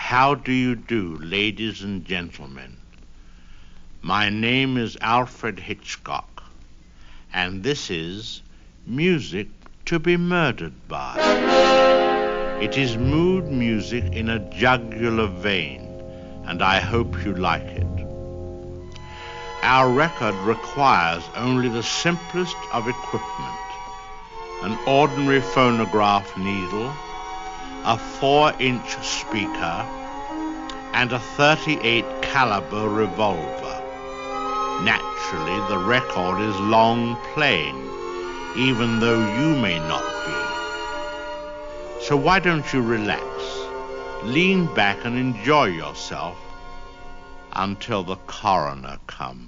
How do you do, ladies and gentlemen? My name is Alfred Hitchcock, and this is Music to be Murdered By. It is mood music in a jugular vein, and I hope you like it. Our record requires only the simplest of equipment: an ordinary phonograph needle, a 4-inch speaker, and a 38 caliber revolver. Naturally, the record is long playing, even though you may not be. So why don't you relax, lean back and enjoy yourself until the coroner comes.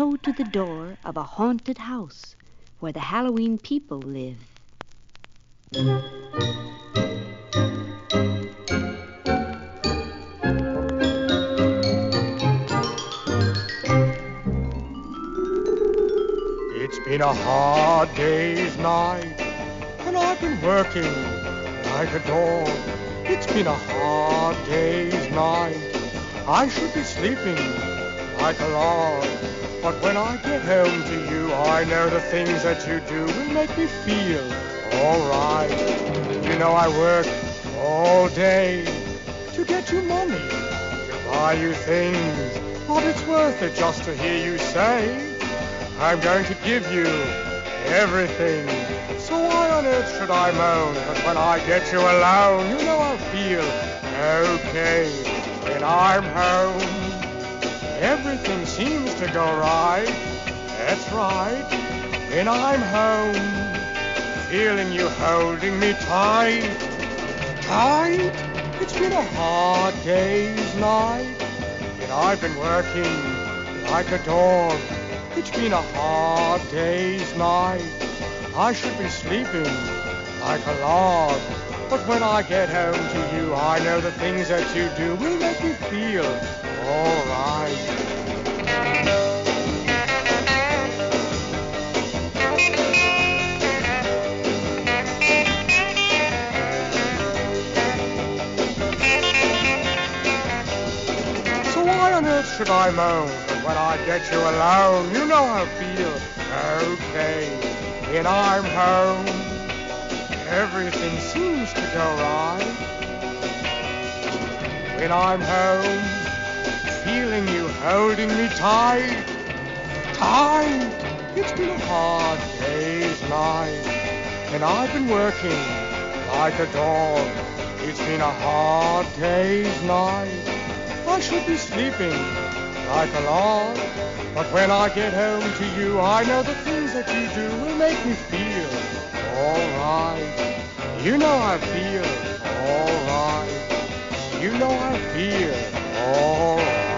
tiptoed to the door of a haunted house where the Halloween people live. It's been a hard day's night, and I've been working like a dog. It's been a hard day's night. I should be sleeping like a log. But when I get home to you, I know the things that you do will make me feel alright. You know I work all day to get you money, to buy you things, but it's worth it just to hear you say, I'm going to give you everything. So why on earth should I moan? But when I get you alone, you know I'll feel okay. When I'm home, everything seems to go right. That's right. When I'm home, feeling you holding me tight. Tight? It's been a hard day's night, and I've been working like a dog. It's been a hard day's night. I should be sleeping like a log. But when I get home to you, I know the things that you do will make me feel alright. So why on earth should I moan? But when I get you alone, you know I'll feel okay. When I'm home, everything seems to go right. When I'm home, feeling you holding me tight. Tight. It's been a hard day's night, and I've been working like a dog. It's been a hard day's night. I should be sleeping like a log. But when I get home to you, I know the things that you do will make me feel alright. You know I feel alright. You know I feel alright.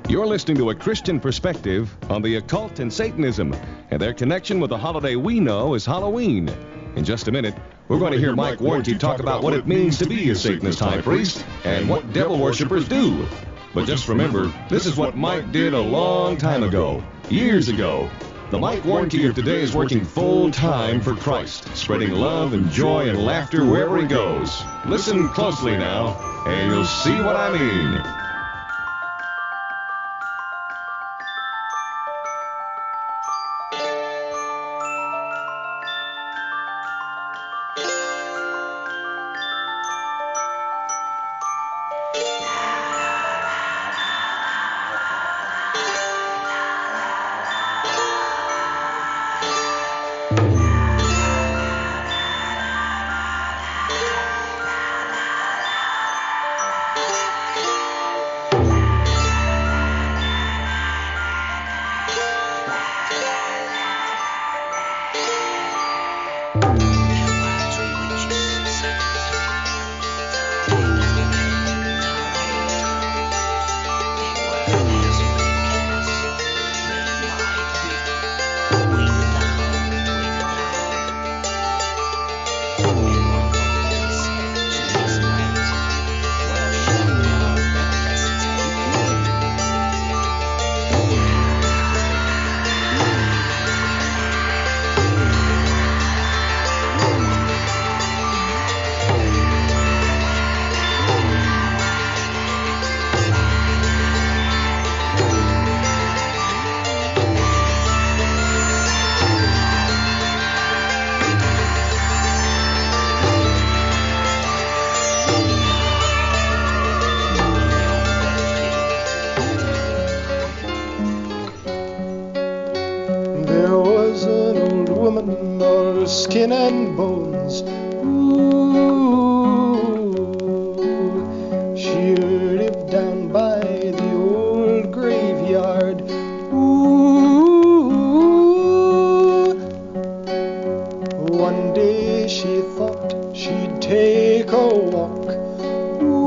You're listening to A Christian Perspective on the occult and Satanism and their connection with the holiday we know as Halloween. In just a minute, we're going to hear Mike Warnke talk about what it means to be a Satanist high priest and what devil worshippers do. But just remember, this is what Mike did a long time ago, years ago. The Mike Warnke of today is working full time for Christ, spreading love and joy and laughter wherever he goes. Listen closely now, and you'll see what I mean. take a walk. Ooh,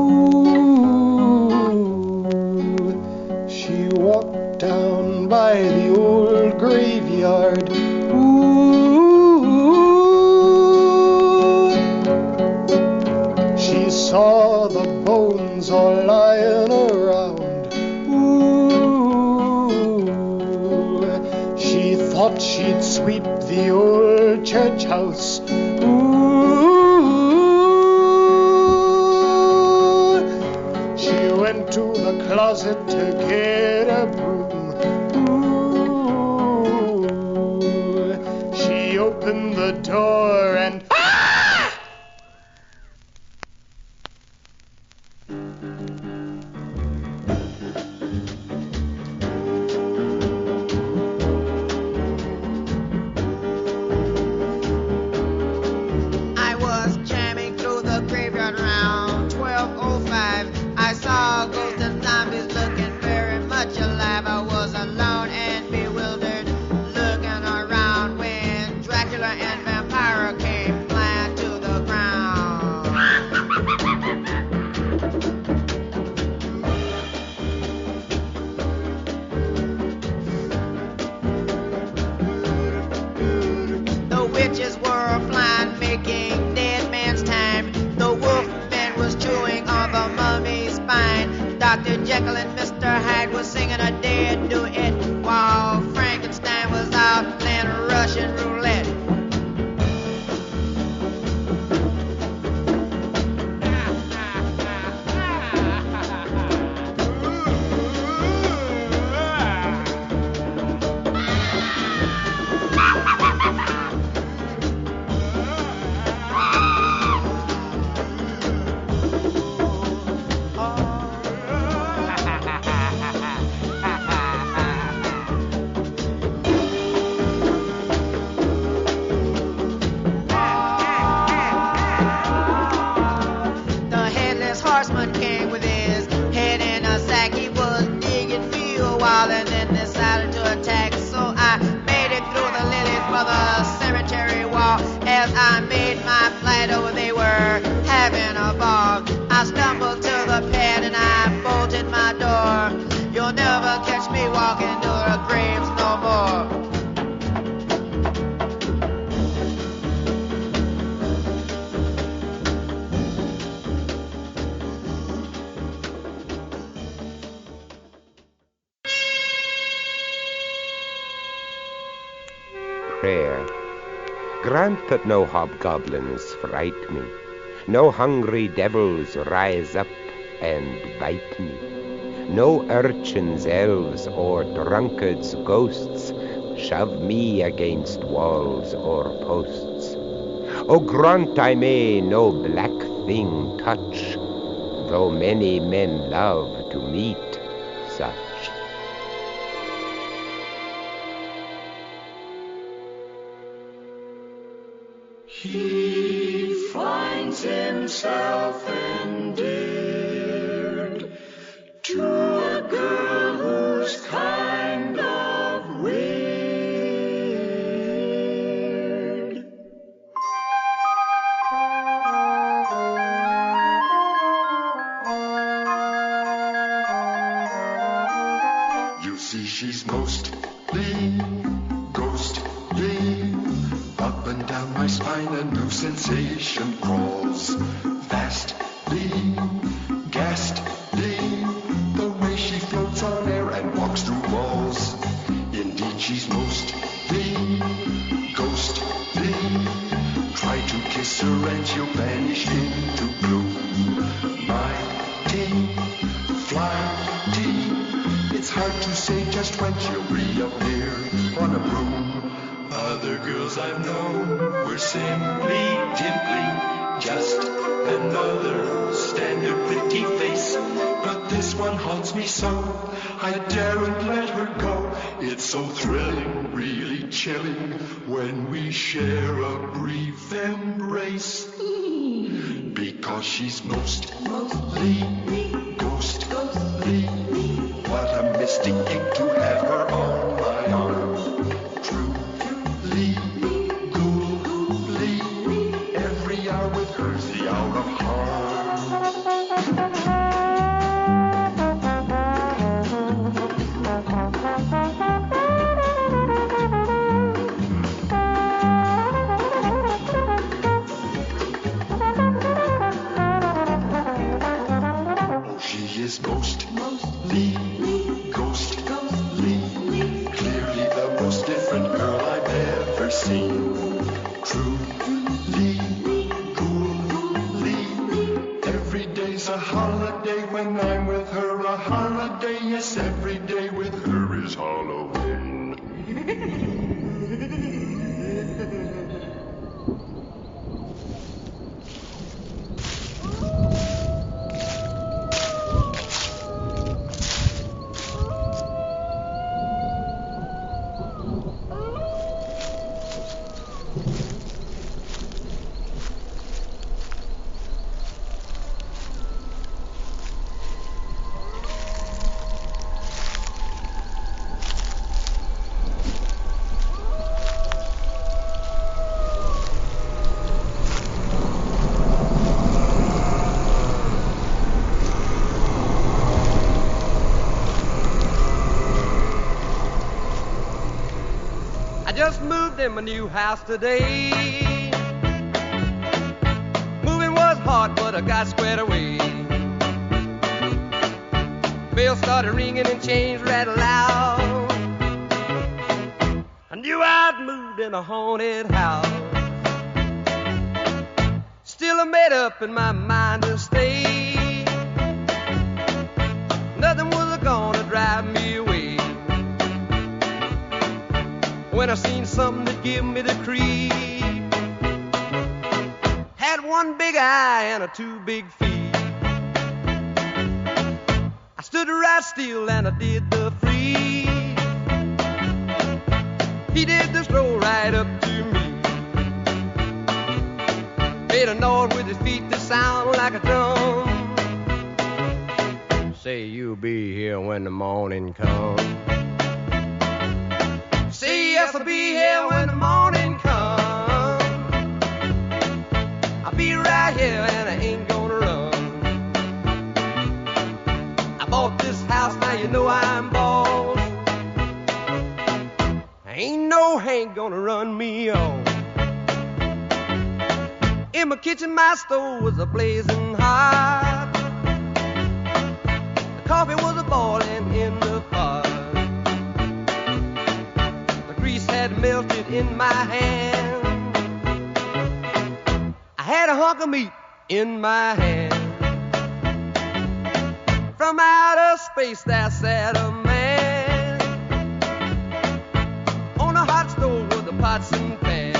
she walked down by the old graveyard. Ooh, she saw the bones all lying around. Ooh, she thought she'd sweep the old church house. Ooh, she went to the closet to get a broom. Ooh, she opened the door and Dr. Jekyll and Mr. Hyde was singing a dead duet while Frankenstein was out playing Russian roulette. I made my flight over, they were having a ball. I stumbled to the pad and I bolted my door. You'll never catch me walking to the graves no more. Prayer. Grant that no hobgoblins fright me, no hungry devils rise up and bite me, no urchins, elves, or drunkards' ghosts shove me against walls or posts. O grant I may no black thing touch, though many men love to meet such. He finds himself endeared to a girl who's kind of weird. You see, she's mostly ghostly. Up and down my spine a new sensation crawls. Vastly, ghastly, the way she floats on air and walks through walls. Indeed, she's mostly ghostly. Try to kiss her and she'll vanish into gloom. Mighty, flighty, it's hard to say just when she'll reappear on a broom. Other girls I've known were simply dimply, just another standard pretty face. But this one haunts me so, I daren't let her go. It's so thrilling, really chilling, when we share a brief embrace. Because she's mostly ghostly. What a mystic thing to have her on my arm. Truly, ghouly, every hour with her's the hour is mostly ghostly. Clearly the most different girl I've ever seen. Truly, coolly. Every day's a holiday when I'm with her. A holiday, yes, every day with her is Halloween. Just moved in my new house today. Moving was hard, but I got squared away. Bells started ringing and chains rattled loud. I knew I'd moved in a haunted house. Still I made up in my mind to stay. Nothing was gonna drive me away. When I seen something that give me the creep. Had one big eye and a two big feet. I stood right still and I did the freeze. He did the stroll right up to me. Made a noise with his feet that sound like a drum. Say you'll be here when the morning comes. Say yes, I'll be here when the morning comes. I'll be right here and I ain't gonna run. I bought this house, now you know I'm boss. Ain't no Hank gonna run me off. In my kitchen, my stove was a-blazing hot. The coffee was a-boiling in the pot. Had melted in my hand. I had a hunk of meat in my hand. From outer space there sat a man on a hot stove with the pots and pans.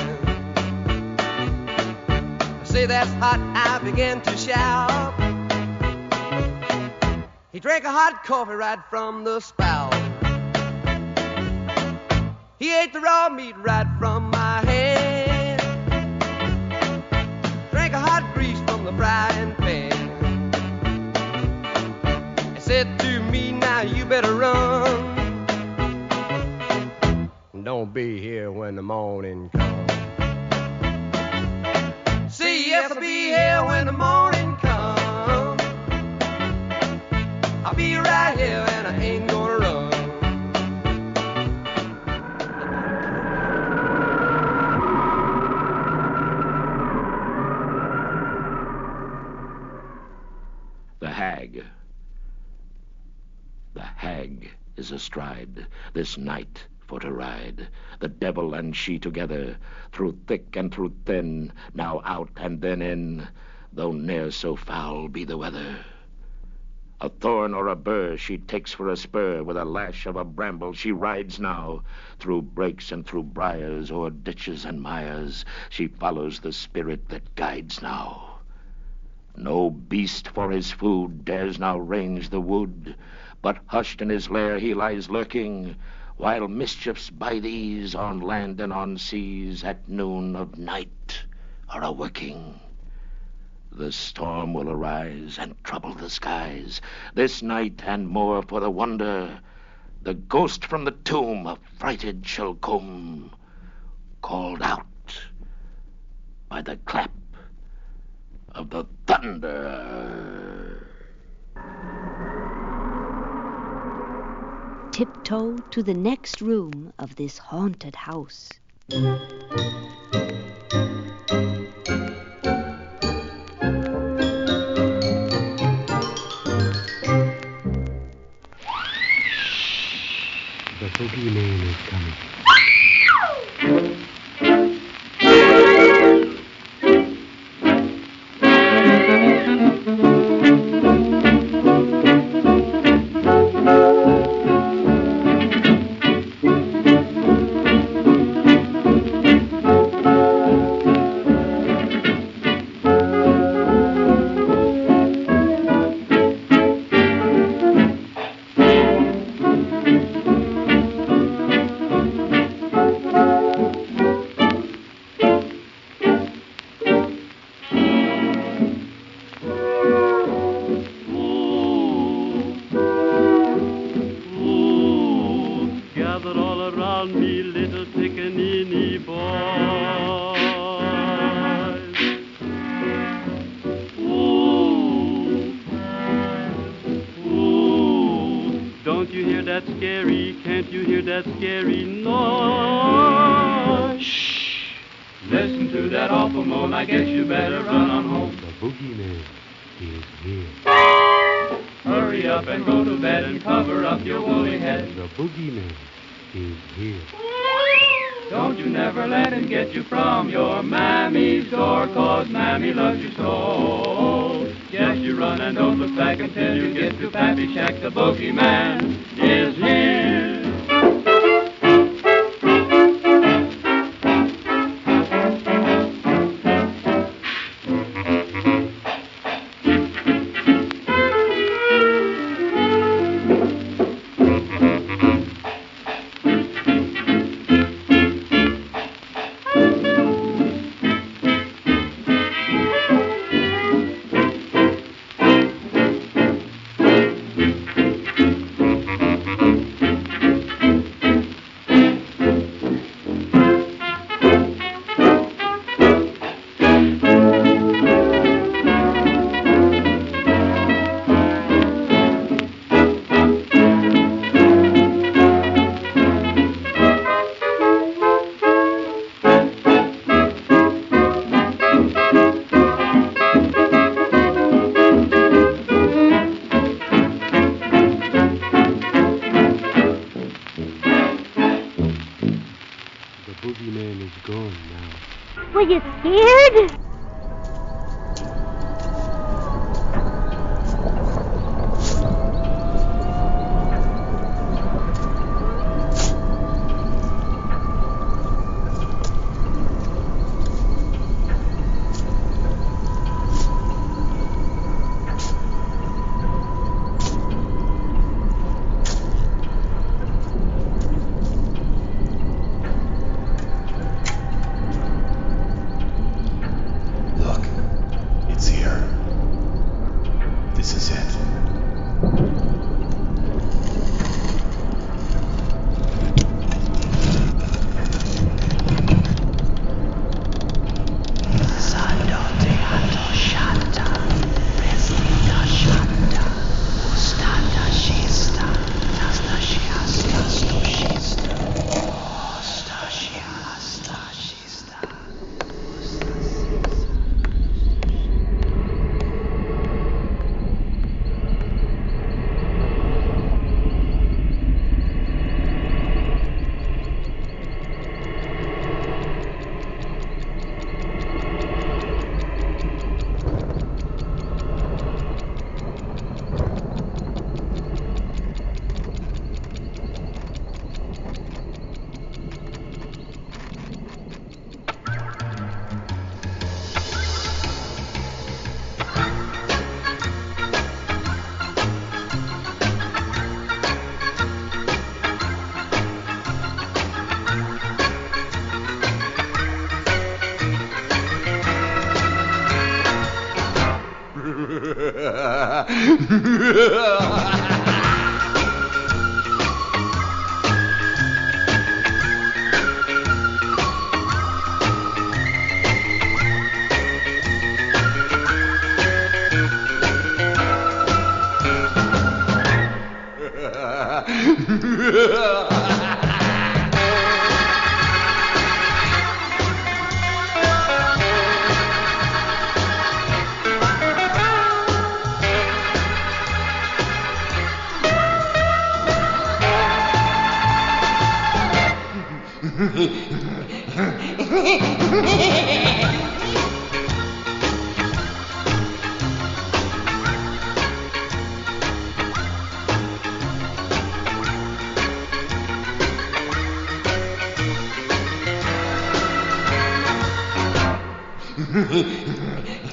I say that's hot, I began to shout. He drank a hot coffee right from the spout. He ate the raw meat right from my hand. Drank a hot grease from the frying pan. And said to me, now you better run. Don't be here when the morning comes. Say yes, I'll be here when the morning comes. I'll be right here and I ain't gonna run. The hag is astride this night for to ride. The devil and she together, through thick and through thin, now out and then in, though ne'er so foul be the weather. A thorn or a burr she takes for a spur, with a lash of a bramble she rides now. Through brakes and through briars, o'er ditches and mires, she follows the spirit that guides now. No beast for his food dares now range the wood, but hushed in his lair he lies lurking, while mischiefs by these on land and on seas at noon of night are a-working. The storm will arise and trouble the skies this night, and more for the wonder. The ghost from the tomb affrighted shall come, called out by the clap of the thunder. Tiptoe to the next room of this haunted house. boogeyman is coming. Were you scared?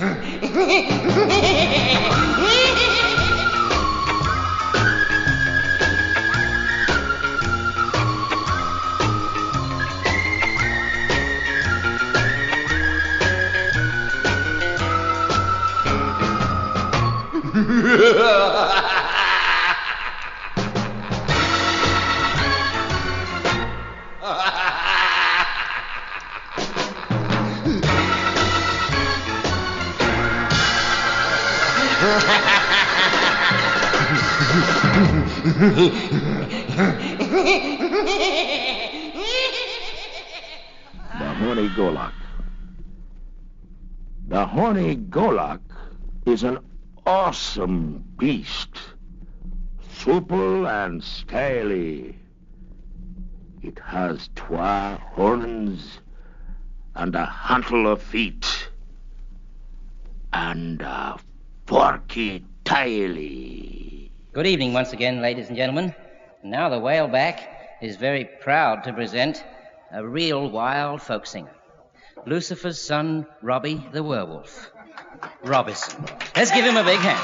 The horny Golok. The horny Golok is an awesome beast. Supple and scaly. It has 12 horns and a hantle of feet and a forky taily. Good evening once again, ladies and gentlemen. Now the Whaleback is very proud to present a real wild folk singer, Lucifer's son, Robbie the Werewolf. Robinson. Let's give him a big hand.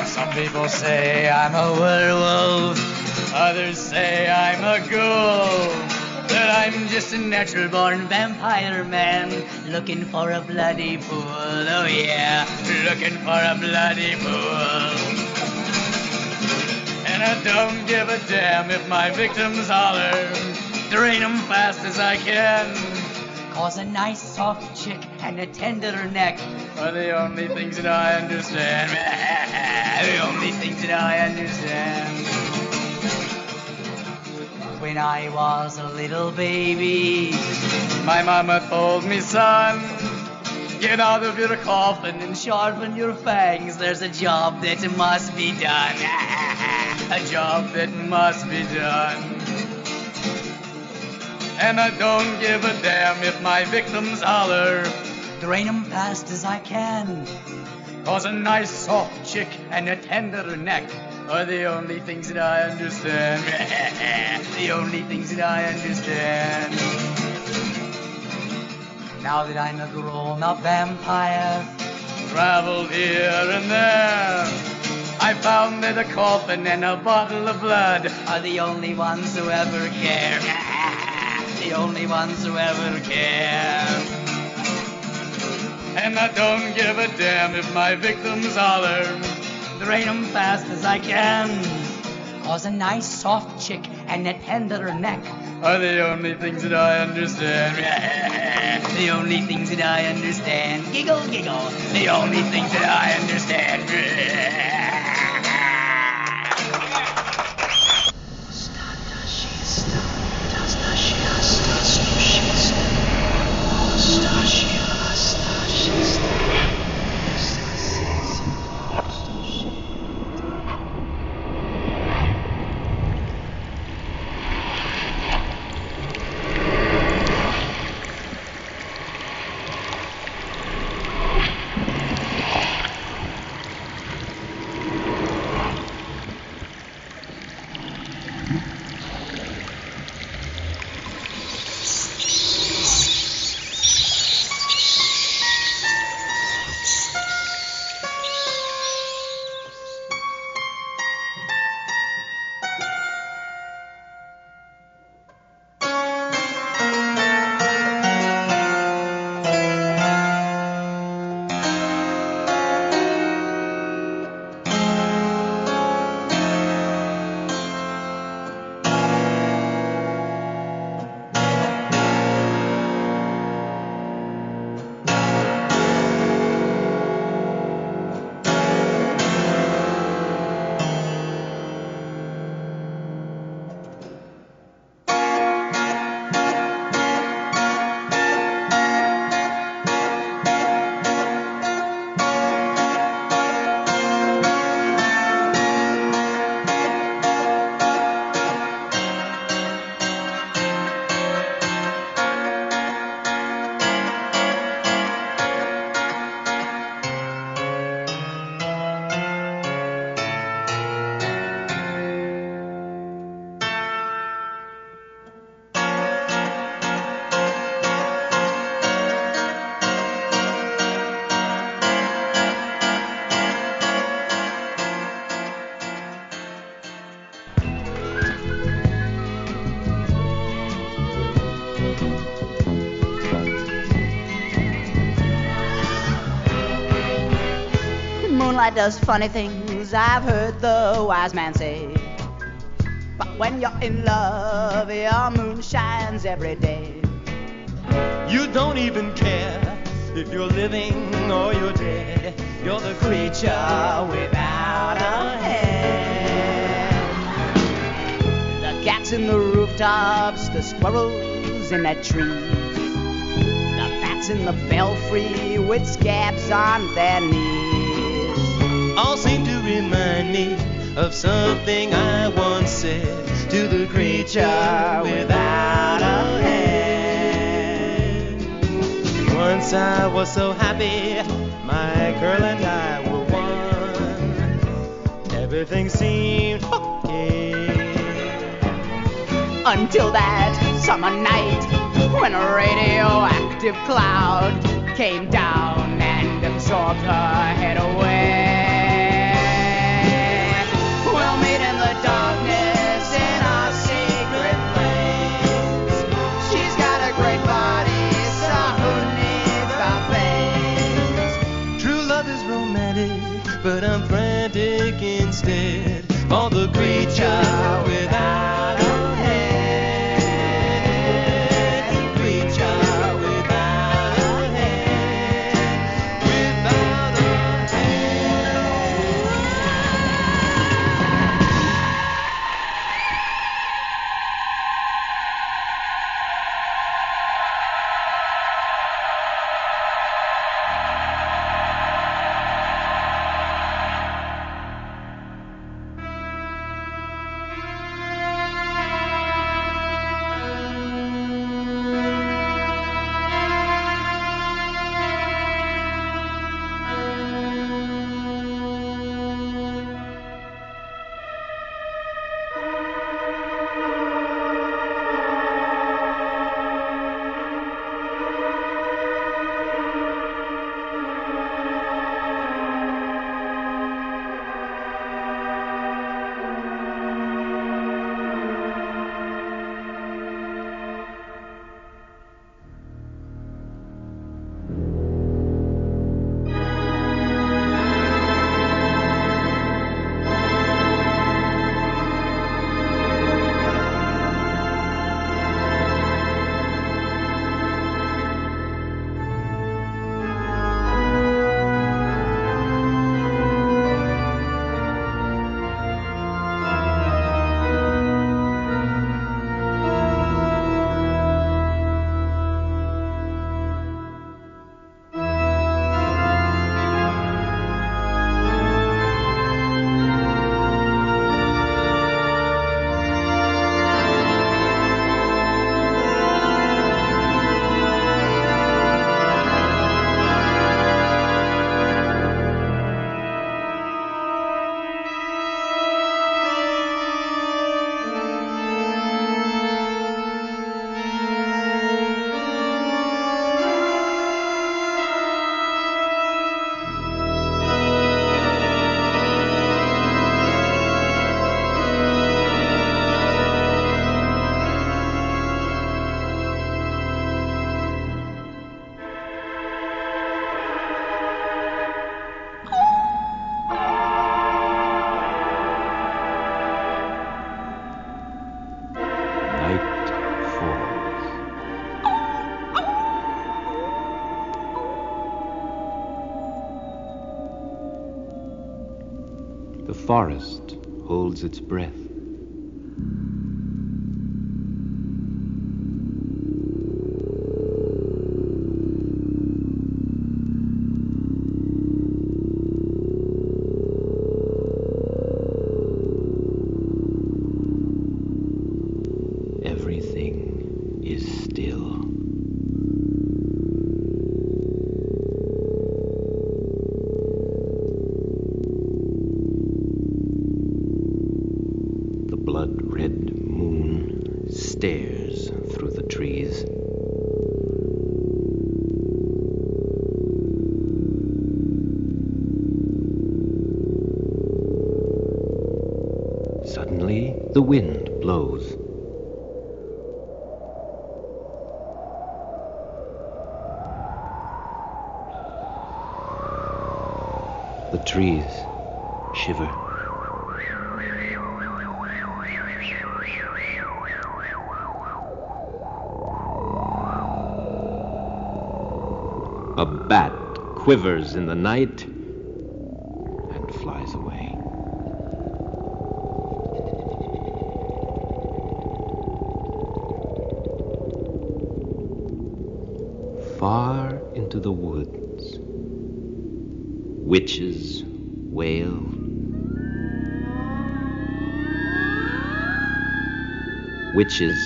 Some people say I'm a werewolf, others say I'm a ghoul. But I'm just a natural-born vampire man, looking for a bloody pool. Oh yeah, looking for a bloody pool. And I don't give a damn if my victims holler, drain them fast as I can. Cause a nice soft chick and a tender neck are the only things that I understand. The only things that I understand. When I was a little baby, my mama told me, son, get out of your coffin and sharpen your fangs. There's a job that must be done. A job that must be done. And I don't give a damn if my victims holler, drain them fast as I can. Cause a nice soft chick and a tender neck are the only things that I understand. The only things that I understand. Now that I'm a grown-up vampire, traveled here and there, I found that a coffin and a bottle of blood are the only ones who ever care. The only ones who ever care. And I don't give a damn if my victims holler, drain them fast as I can. Cause a nice soft chick and a tender neck are the only things that I understand. The only things that I understand. Giggle, giggle. The only things that I understand. Moonlight does funny things, I've heard the wise man say. But when you're in love, your moon shines every day. You don't even care if you're living or you're dead. You're the creature without a head. The cats in the rooftops, the squirrels in that tree, the bats in the belfry with scabs on their knees, all seem to remind me of something I once said to the creature without a head. Once I was so happy, my girl and I were one. Everything seemed okay. Until that summer night when a radioactive cloud came down and absorbed her head away. We'll meet in the darkness in our secret place. She's got a great body, so who needs the face? True love is romantic, but I'm frantic instead. For the creature without a head. Creature without a head. Without a The forest holds its breath. Everything is still. Blood-red moon stares through the trees. Suddenly, the wind blows. The trees shiver. A bat quivers in the night and flies away. Far into the woods, witches wail. Witches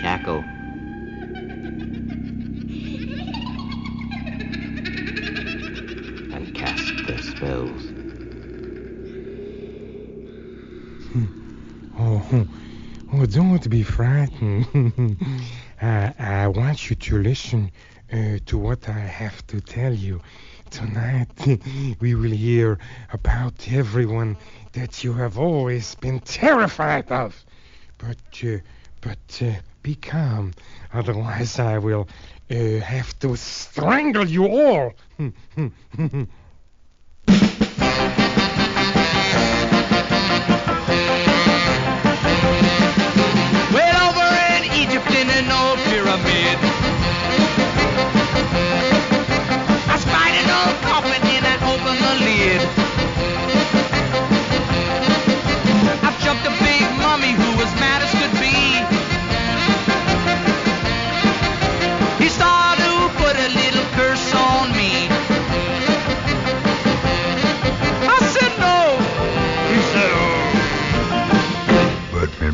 cackle. And cast their spells. Oh, don't be frightened. I want you to listen to what I have to tell you. Tonight, we will hear about everyone that you have always been terrified of. But be calm. Otherwise, I will have to strangle you all.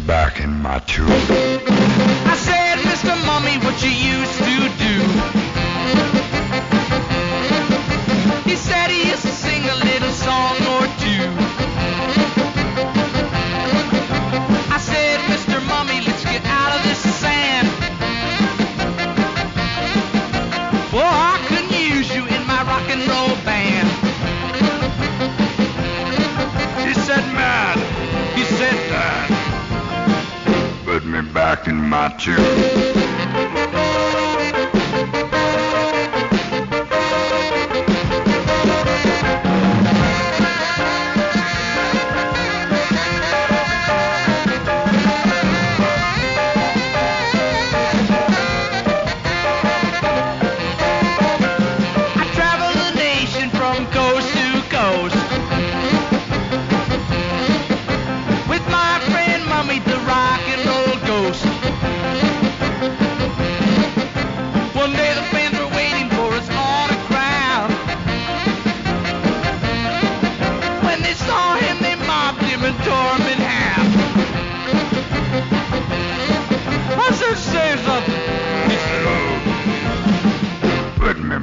Back in my tomb. I said, Mr. Mummy, what you used to do. He said he used to sing a little song or two. I said, Mr. Mummy, let's get out of this sand. For I couldn't use you in my rock and roll band. He said, mad. He said, dad. Put me back in my tomb.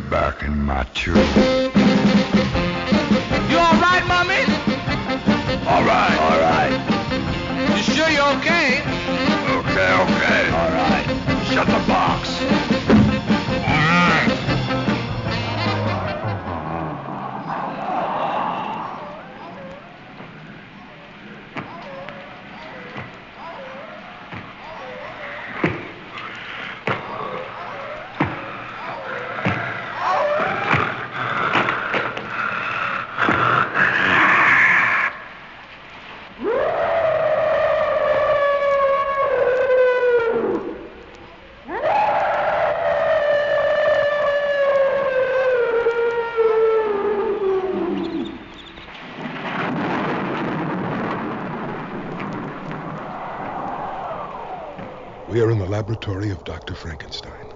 Back in my tomb. You all right, Mummy? All right. All right. You sure you're okay? Okay. All right. Shut the box. All right. We are in the laboratory of Dr. Frankenstein,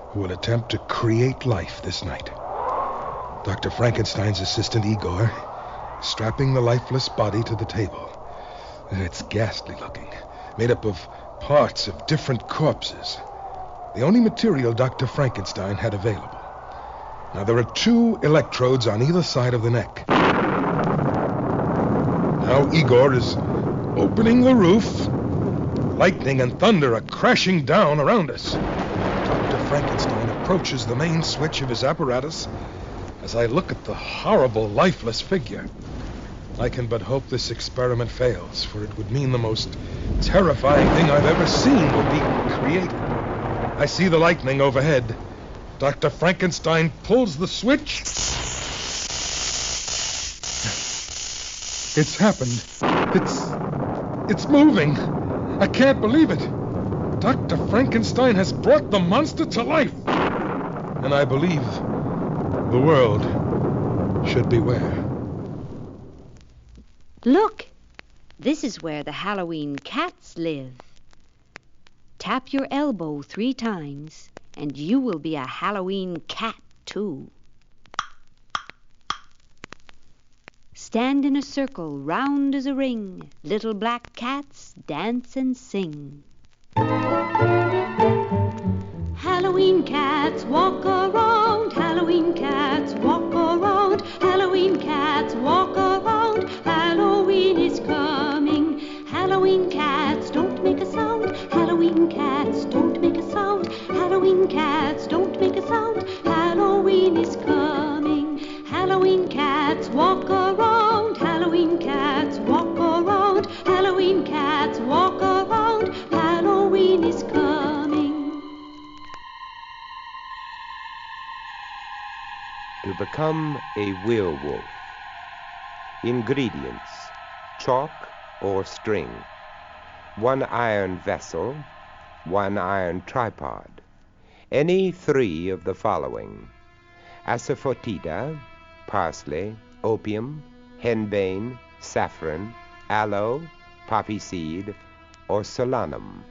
who will attempt to create life this night. Dr. Frankenstein's assistant, Igor, is strapping the lifeless body to the table. It's ghastly looking, made up of parts of different corpses. The only material Dr. Frankenstein had available. Now, there are 2 electrodes on either side of the neck. Now Igor is opening the roof. Lightning and thunder are crashing down around us. Dr. Frankenstein approaches the main switch of his apparatus as I look at the horrible, lifeless figure. I can but hope this experiment fails, for it would mean the most terrifying thing I've ever seen will be created. I see the lightning overhead. Dr. Frankenstein pulls the switch, It's happened. It's moving. I can't believe it. Dr. Frankenstein has brought the monster to life. And I believe the world should beware. Look, this is where the Halloween cats live. Tap your elbow 3 times, and you will be a Halloween cat, too. Stand in a circle, round as a ring. Little black cats dance and sing. Halloween cats walk around. Halloween cats walk around. Halloween cats walk around. Halloween is coming. Halloween cats don't make a sound. Halloween cats don't make a sound. Halloween cats don't make a sound. Halloween is coming. Halloween cats walk around. Halloween cats walk around. Halloween cats walk around. Halloween is coming. To become a werewolf. Ingredients: chalk or string, 1 iron vessel, 1 iron tripod, any 3 of the following: asafoetida, parsley, opium, henbane, saffron, aloe, poppy seed, or solanum,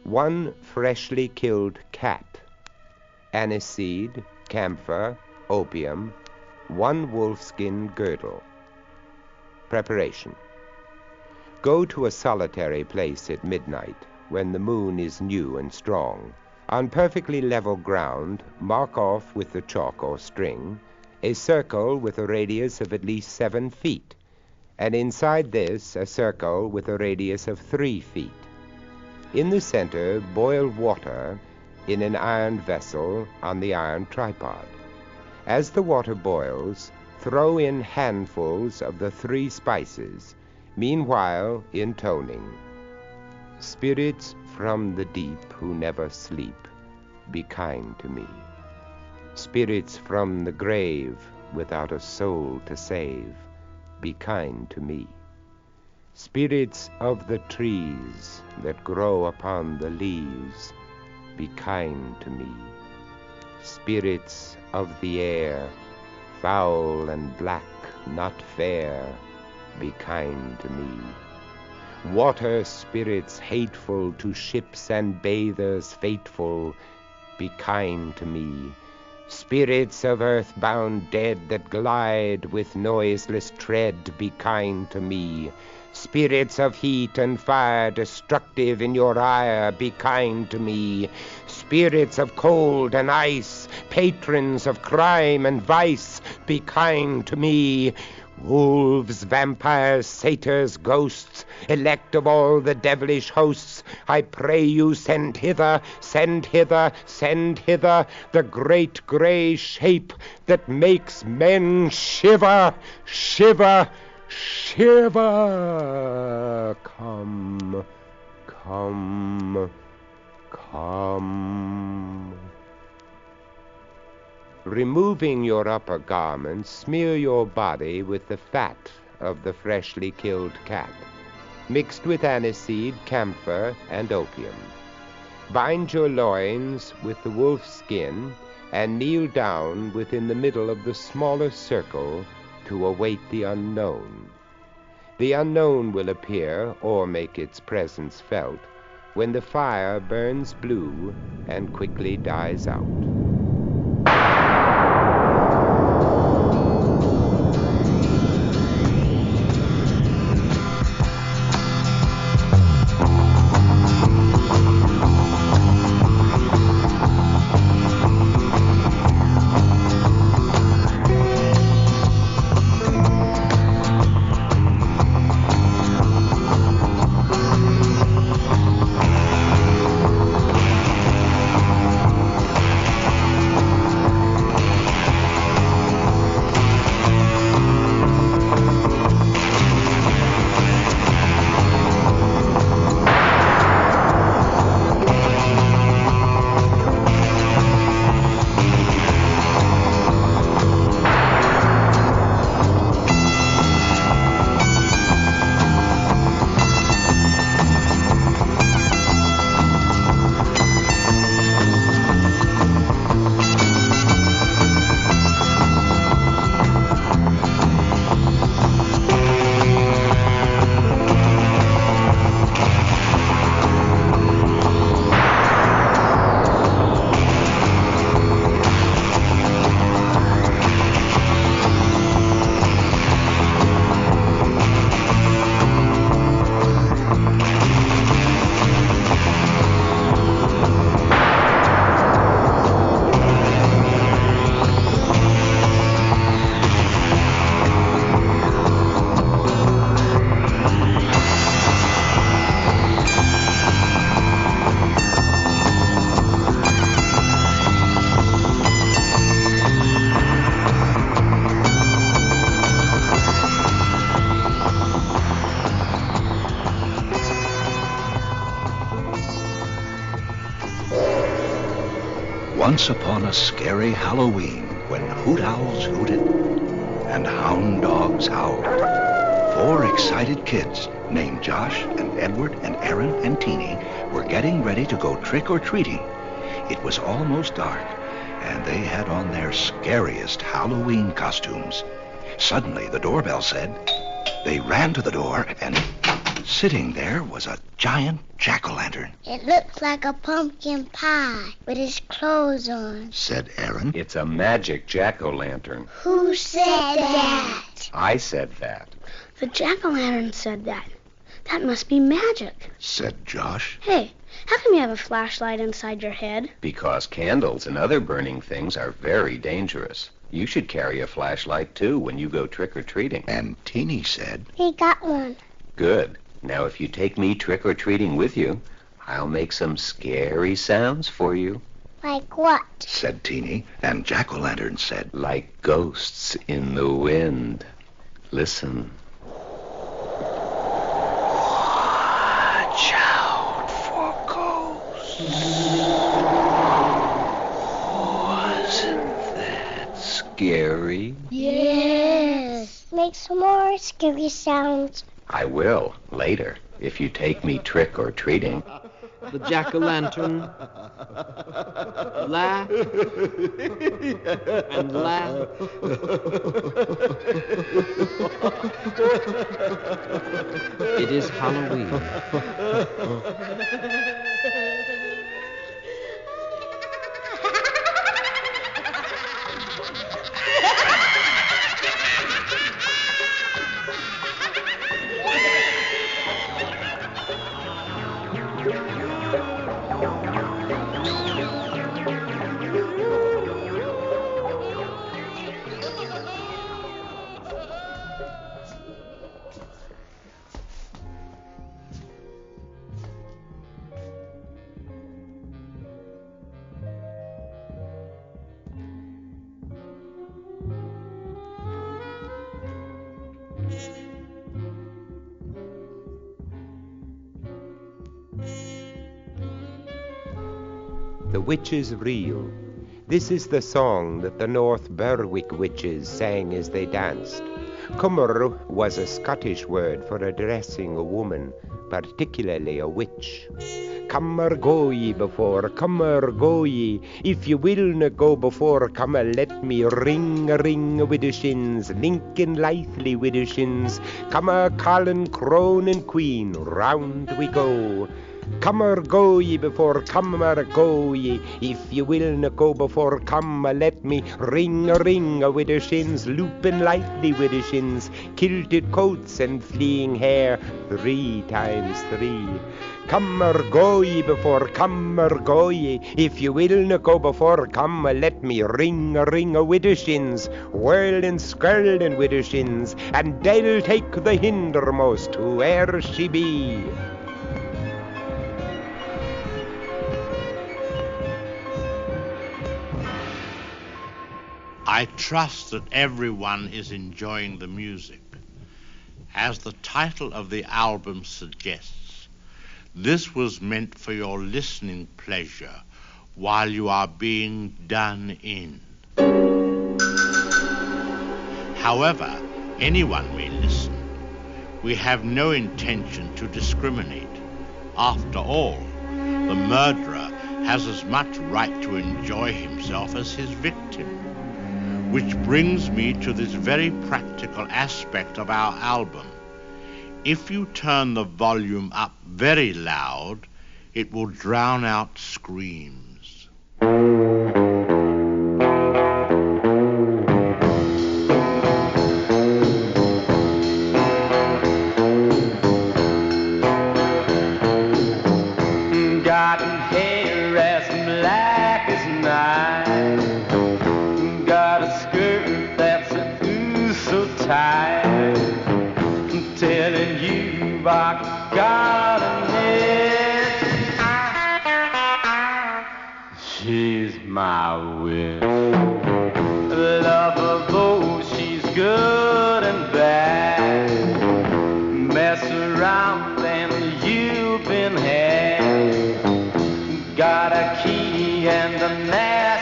1 freshly killed cat, aniseed, camphor, opium, 1 wolfskin girdle. Preparation: go to a solitary place at midnight when the moon is new and strong. On perfectly level ground, mark off with the chalk or string a circle with a radius of at least 7 feet, and inside this a circle with a radius of 3 feet. In the center, boil water in an iron vessel on the iron tripod. As the water boils, throw in handfuls of the 3 spices, meanwhile intoning: spirits from the deep who never sleep, be kind to me. Spirits from the grave without a soul to save, be kind to me. Spirits of the trees that grow upon the leaves, be kind to me. Spirits of the air, foul and black, not fair, be kind to me. Water spirits hateful to ships and bathers fateful, be kind to me. Spirits of earth-bound dead that glide with noiseless tread, be kind to me. Spirits of heat and fire destructive in your ire, be kind to me. Spirits of cold and ice, patrons of crime and vice, be kind to me. Wolves, vampires, satyrs, ghosts, elect of all the devilish hosts, I pray you send hither, send hither, send hither the great grey shape that makes men shiver, shiver, shiver. Come, come, come. Removing your upper garments, smear your body with the fat of the freshly killed cat, mixed with aniseed, camphor, and opium. Bind your loins with the wolf's skin, and kneel down within the middle of the smaller circle to await the unknown. The unknown will appear, or make its presence felt, when the fire burns blue and quickly dies out. Once upon a scary Halloween, when hoot owls hooted and hound dogs howled, 4 excited kids named Josh and Edward and Aaron and Teeny were getting ready to go trick-or-treating. It was almost dark, and they had on their scariest Halloween costumes. Suddenly, the doorbell said. They ran to the door, and sitting there was a giant jack-o'-lantern. It looks like a pumpkin pie with his clothes on, said Aaron. It's a magic jack-o'-lantern. Who said that? I said that, The jack-o'-lantern said that. That must be magic, said Josh. Hey, how come you have a flashlight inside your head? because candles and other burning things are very dangerous. You should carry a flashlight, too, when you go trick-or-treating. And Teeny said, He got one. Good. Now, if you take me trick-or-treating with you, I'll make some scary sounds for you. Like what? said Teeny. And jack-o'-lantern said, Like ghosts in the wind. Listen. Watch out for ghosts. Wasn't that scary? Yes. Make some more scary sounds. I will, later, if you take me trick-or-treating. The jack-o'-lantern laugh and laugh. It is Halloween. The witch is real. This is the song that the North Berwick witches sang as they danced. Cummer was a Scottish word for addressing a woman, particularly a witch. Cummer go ye before, cummer go ye. If you will na go before, cummer let me ring a ring with the shins, linkin lithely with the shins. Cummer Colin, crone and queen, round we go. Cummer go ye before, cummer go ye. If you will na go before, cummer let me ring a ring with the shins, looping lightly with the shins, kilted coats and fleeing hair, 3 times 3. Cummer go ye before, cummer go ye. If you will na go before, cummer let me ring a with the shins, whirling, skirling with the shins, and they'll take the hindermost, whoe'er she be. I trust that everyone is enjoying the music. As the title of the album suggests, this was meant for your listening pleasure while you are being done in. However, anyone may listen. We have no intention to discriminate. After all, the murderer has as much right to enjoy himself as his victim. Which brings me to this very practical aspect of our album. If you turn the volume up very loud, it will drown out screams. Got hair as black as night. Got a skirt that's so tight. Telling you I got a miss. She's my witch. Love her both, she's good and bad. Mess around and you've been had. Got a key and a knack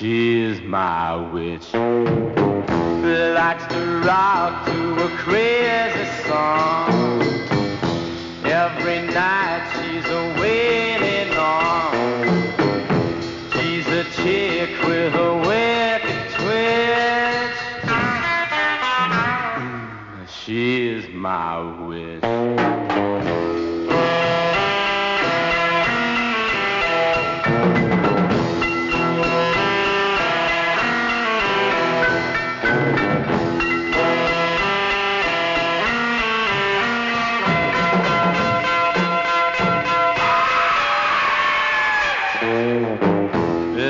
She's my witch. Likes to rock to a crazy song. Every night she's a waiting on. She's a chick with a wicked twitch. She's my witch.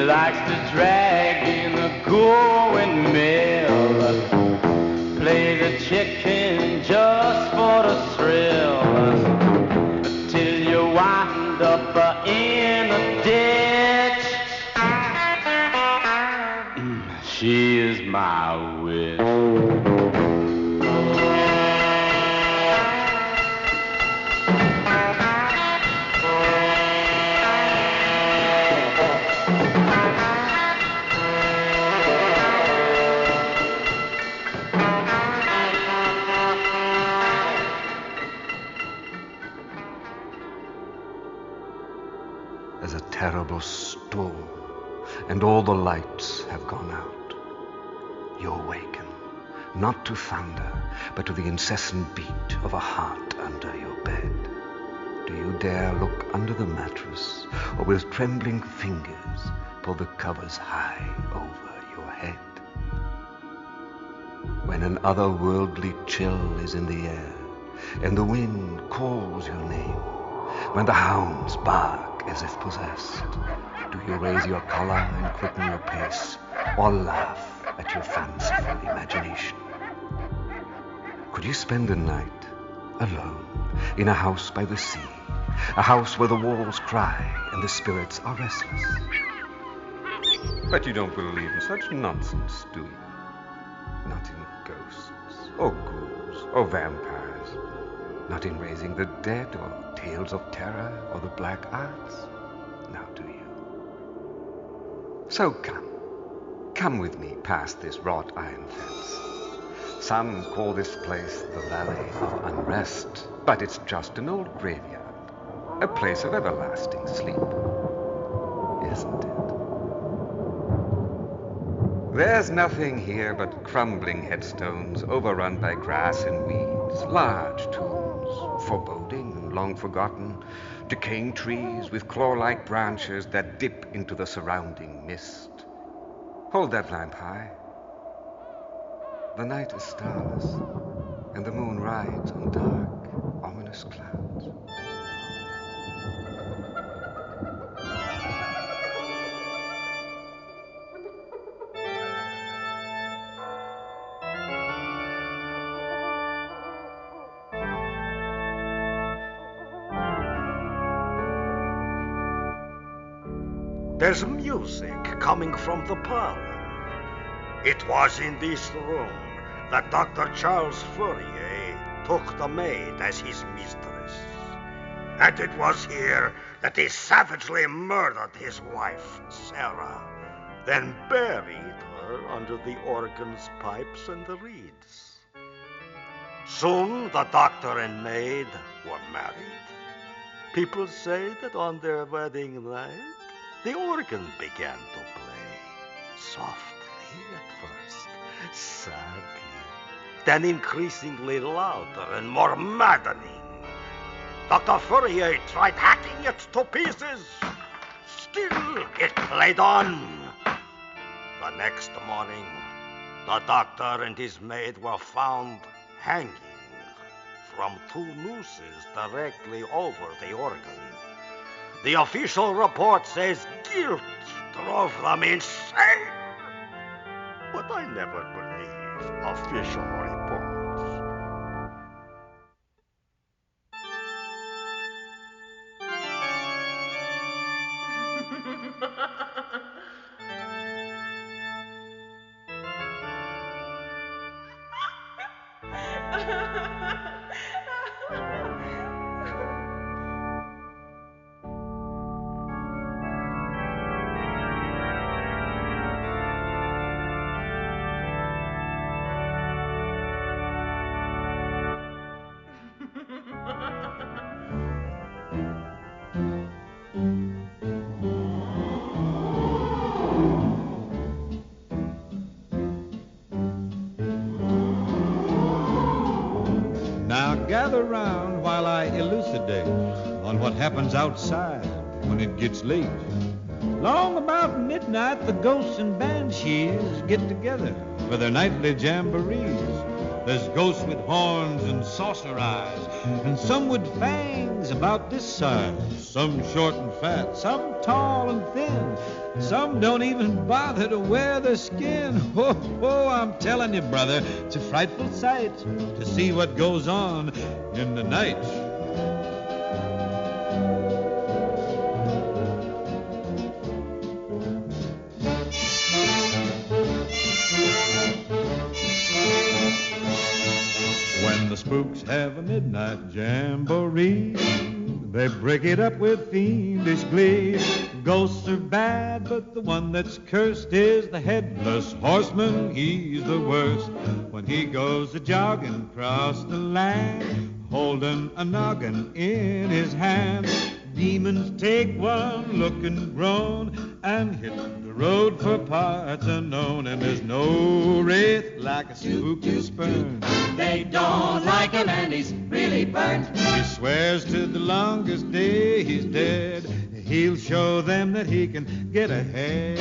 Likes to drag in a going mill, play the chicken just for the thrill, till you wind up in a ditch. She is my witch. There's a terrible storm, and all the lights have gone out. You awaken, not to thunder, but to the incessant beat of a heart under your bed. Do you dare look under the mattress, or with trembling fingers pull the covers high over your head? When an otherworldly chill is in the air, and the wind calls your name, when the hounds bark as if possessed, do you raise your collar and quicken your pace, or laugh at your fanciful imagination? Could you spend a night alone in a house by the sea, a house where the walls cry and the spirits are restless? But you don't believe in such nonsense, do you? Not in ghosts, or ghouls, or vampires. Not in raising the dead, or tales of terror, or the black arts? Now do you? So come with me past this wrought iron fence. Some call this place the Valley of Unrest, but it's just an old graveyard, a place of everlasting sleep, isn't it? There's nothing here but crumbling headstones overrun by grass and weeds, large tombs, foreboding and long forgotten, decaying trees with claw-like branches that dip into the surrounding mist. Hold that lamp high. The night is starless, and the moon rides on dark, ominous clouds. There's music coming from the parlor. It was in this room that Dr. Charles Fourier took the maid as his mistress. And it was here that he savagely murdered his wife, Sarah, then buried her under the organ's pipes and the reeds. Soon the doctor and maid were married. People say that on their wedding night, the organ began to play, softly at first, sadly, then increasingly louder and more maddening. Dr. Fourier tried hacking it to pieces. Still, it played on. The next morning, the doctor and his maid were found hanging from 2 nooses directly over the organ. The official report says guilt drove them insane. But I never believe official reports. elucidate on what happens outside when it gets late. Long about midnight, the ghosts and banshees get together for their nightly jamborees. There's ghosts with horns and saucer eyes, and some with fangs about this size. Some short and fat, some tall and thin. Some don't even bother to wear their skin. Oh, I'm telling you, brother, it's a frightful sight to see what goes on in the night. When the spooks have a midnight jamboree, they break it up with fiendish glee. Ghosts are bad, but the one that's cursed is the headless horseman. He's the worst when he goes a-jogging across the land, holding a noggin in his hand. Demons take one look and groan and hit the road for parts unknown. And there's no wraith like a spook to spurn. They don't like him and he's really burnt. He swears to the longest day he's dead, he'll show them that he can get ahead.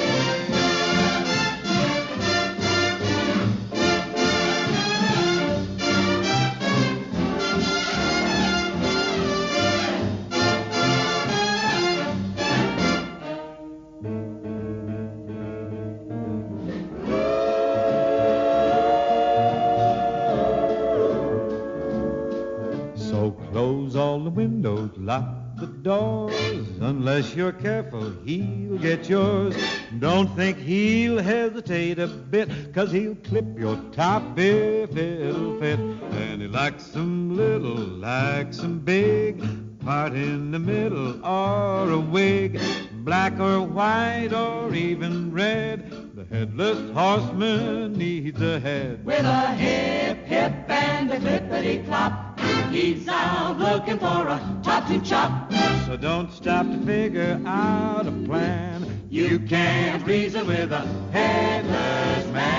Close all the windows, lock the doors. Unless you're careful, he'll get yours. Don't think he'll hesitate a bit, 'cause he'll clip your top if it'll fit. And he likes them little, likes them big, part in the middle or a wig, black or white or even red. The headless horseman needs a head. With a hip, hip, and a clippity-clop, he's out looking for a top to chop. So don't stop to figure out a plan. You can't reason with a headless man.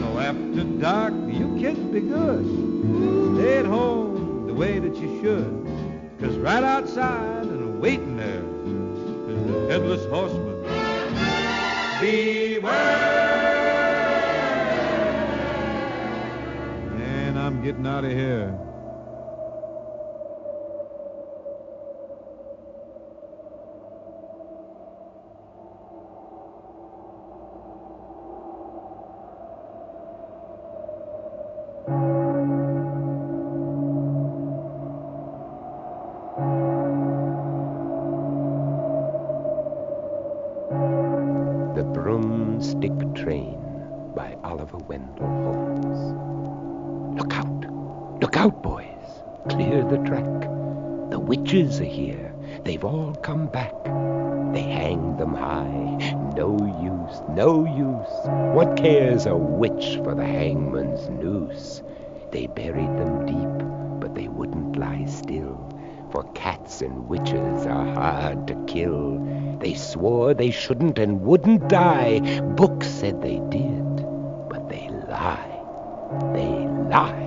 So after dark, you kids be good. Stay at home the way that you should. 'Cause right outside and waiting there is the headless horseman. Beware! And I'm getting out of here. Broomstick Train by Oliver Wendell Holmes. Look out, boys. Clear the track. The witches are here. They've all come back. They hanged them high. No use, no use. What cares a witch for the hangman's noose? They buried them deep, but they wouldn't lie still. For cats and witches are hard to kill. They swore they shouldn't and wouldn't die. Books said they did, but they lie. They lie.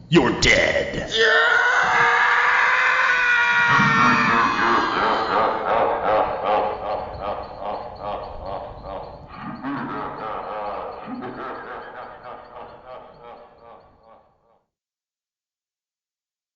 You're dead. Yeah!